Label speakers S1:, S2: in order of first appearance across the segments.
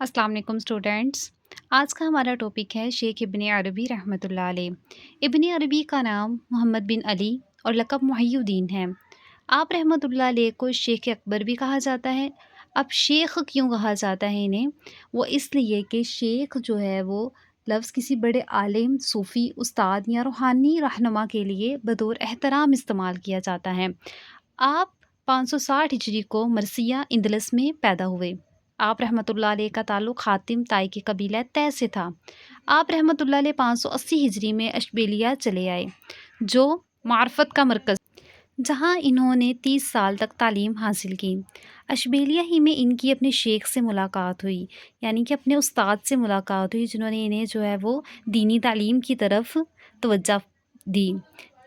S1: अस्सलाम वालेकुम स्टूडेंट्स। आज का हमारा टॉपिक है शेख इब्न अरबी रहमतुल्लाह अलैह। इब्न अरबी का नाम मोहम्मद बिन अली और लक़ब मुहियुद्दीन है। आप रहमतुल्लाह अलैह को शेख अकबर भी कहा जाता है। अब शेख क्यों कहा जाता है इन्हें? वो इसलिए कि शेख जो है वो लफ्ज़ किसी बड़े आलिम, सूफ़ी, उस्ताद या रूहानी रहनुमा के लिए बतौर एहतराम इस्तेमाल किया जाता है। आप 560 हिजरी को मरसिया इंदलस में पैदा हुए। आप रहमतुल्लाह अलैह का ताल्लुक़ हातिम ताई के कबीला तै से था। आप रहमतुल्लाह अलैह 580 हिजरी में अशबेलिया चले आए, जो मार्फत का मरकज़, जहाँ इन्होंने 30 साल तक तालीम हासिल की। अशबेलिया ही में इनकी अपने शेख से मुलाकात हुई, यानी कि अपने उस्ताद से मुलाकात हुई, जिन्होंने इन्हें जो है वो दीनी तालीम की तरफ तवज्जो दी,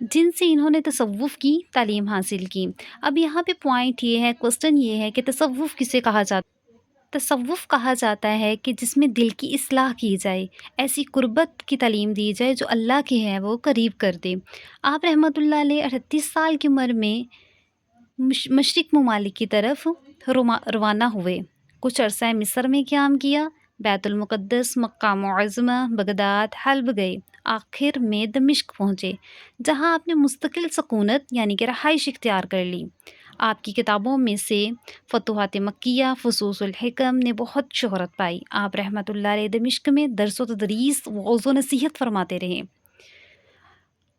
S1: जिनसे इन्होंने तसव्वुफ़ की तालीम हासिल की। अब यहाँ पे पॉइंट ये है, क्वेश्चन ये है कि तसव्वुफ़ किसे कहा जाता है? तसव्वुफ़ कहा जाता है कि जिसमें दिल की इस्लाह की जाए, ऐसी कुर्बत की तालीम दी जाए जो अल्लाह के है वो करीब कर दे। आप रहमतुल्लाह अलैह 38 साल की उम्र में मशरिक़ ममालिक की तरफ रवाना हुए। कुछ अरसा मिस्र में क़याम किया, बैतुल मुक़द्दस, मक्का मुअज़्ज़मा, बगदाद, हल्ब गए, आखिर में दमिश्क पहुँचे, जहाँ आपने मुस्तकिल सकूनत यानी कि रहाइश इख्तियार कर ली। आपकी किताबों में से फतूहात मक्किया, फ़ुसूसुल हिकम ने बहुत शोहरत पाई। आप रहमतुल्लाह अलैह दमिश्क में दर्स व तदरीस, वअज़ व नसीहत फरमाते रहे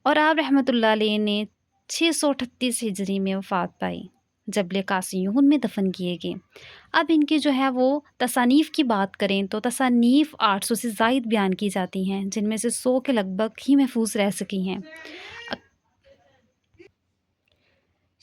S1: और आप रहमतुल्लाह अलैह ने 638 हिजरी में वफ़ात पाई, जबल कासियून में दफन किए गए। अब इनकी जो है वो तसानीफ़ की बात करें तो तसानीफ़ 800 से ज़ायद बयान की जाती हैं, जिनमें से 100 के लगभग ही महफूज रह सकी हैं।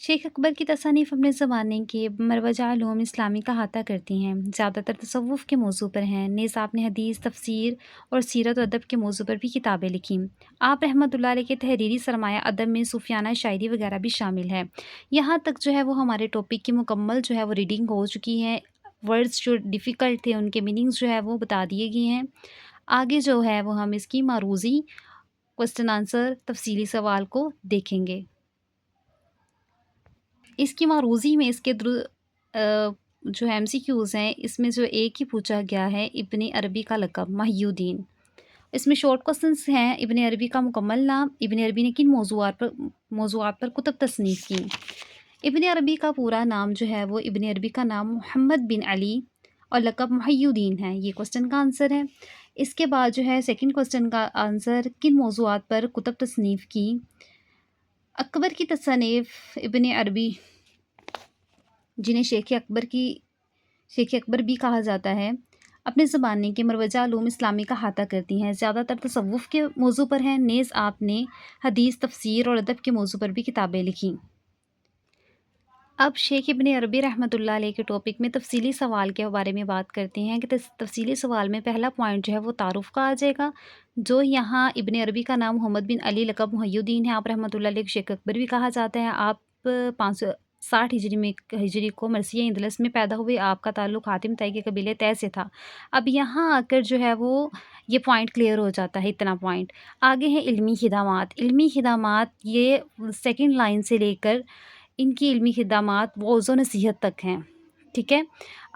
S1: शेख अकबर की तसानीफ़ अपने ज़माने के मरवजा उलूम इस्लामी का अहाता करती हैं, ज़्यादातर तसव्वुफ़ के मौज़ू पर हैं। नेज़ आपने हदीस, तफ़सीर और सीरत व अदब के मौज़ू पर भी किताबें लिखीं। आप रहमतुल्लाह अलैह के तहरीरी सरमाया अदब में सूफ़ियाना शायरी वगैरह भी शामिल है। यहाँ तक जो है वो हमारे टॉपिक की मुकम्मल जो है वो रीडिंग हो चुकी है। वर्ड्स जो डिफ़िकल्ट थे उनके मीनिंग्स जो है वो बता दिए गए हैं। आगे जो है वो हम इसकी मारूज़ी, क्वेश्चन आंसर, तफ़सीली सवाल को देखेंगे। इसकी मारूज़ी में इसके जो एमसीक्यूज़ हैं, इसमें जो एक ही पूछा गया है, इब्न अरबी का लक़ब मुहियुद्दीन। इसमें शॉर्ट क्वेश्चंस हैं। इब्न अरबी का मुकम्मल नाम, इब्न अरबी ने किन मौज़ूआत पर कुतुब तसनीफ़ की। इब्न अरबी का पूरा नाम जो है वो इब्न अरबी का नाम मोहम्मद बिन अली और लक़ब मुहियुद्दीन है। ये क्वेश्चन का आंसर है। इसके बाद जो है सेकंड क्वेश्चन का आंसर, किन मौज़ूआत पर कुतुब तसनीफ़ की। अकबर की तसनीफ़ इब्न अरबी, जिन्हें शेख अकबर भी कहा जाता है, अपने ज़माने के मरवजा उलूम इस्लामी का अहाता करती हैं। ज़्यादातर तसव्वुफ़ के मौज़ू पर हैं। नेज़ आपने हदीस, तफ़सीर और अदब के मौज़ू पर भी किताबें लिखीं। अब शेख इब्न अरबी रहमतुल्लाह अलैह के टॉपिक में तफ़सीली सवाल के बारे में बात करते हैं कि तफ़सीली सवाल में पहला पॉइंट जो है वो तारुफ़ का आ जाएगा, जो यहाँ इब्न अरबी का नाम मोहम्मद बिन अली लक़ब मुहियुद्दीन है। आप रहमतुल्लाह अलैह को शेख अकबर भी कहा जाता है। आप 560 हिजरी को मरसिया इंदलस में पैदा हुए। आपका ताल्लुक़ हातिम ताई के कबीले तै से था। अब यहाँ आकर जो है वो ये पॉइंट क्लियर हो जाता है, इतना पॉइंट। आगे है इल्मी खिदमात। इल्मी खिदमात ये सेकंड लाइन से लेकर इनकी इल्मी खिदमात वअज़ व नसीहत तक हैं, ठीक है।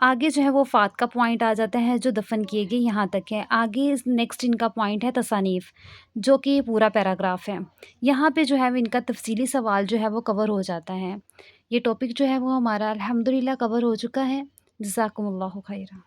S1: आगे जो है वो वफ़ात का पॉइंट आ जाता है, जो दफ़न किए गए यहाँ तक है। आगे नेक्स्ट इनका पॉइंट है तसानीफ़, जो कि पूरा पैराग्राफ है। यहाँ पे जो है वो इनका तफ़सीली सवाल जो है वो कवर हो जाता है। ये टॉपिक जो है वो हमारा अल्हम्दुलिल्लाह कवर हो चुका है। जज़ाकुमुल्लाहु खैरा।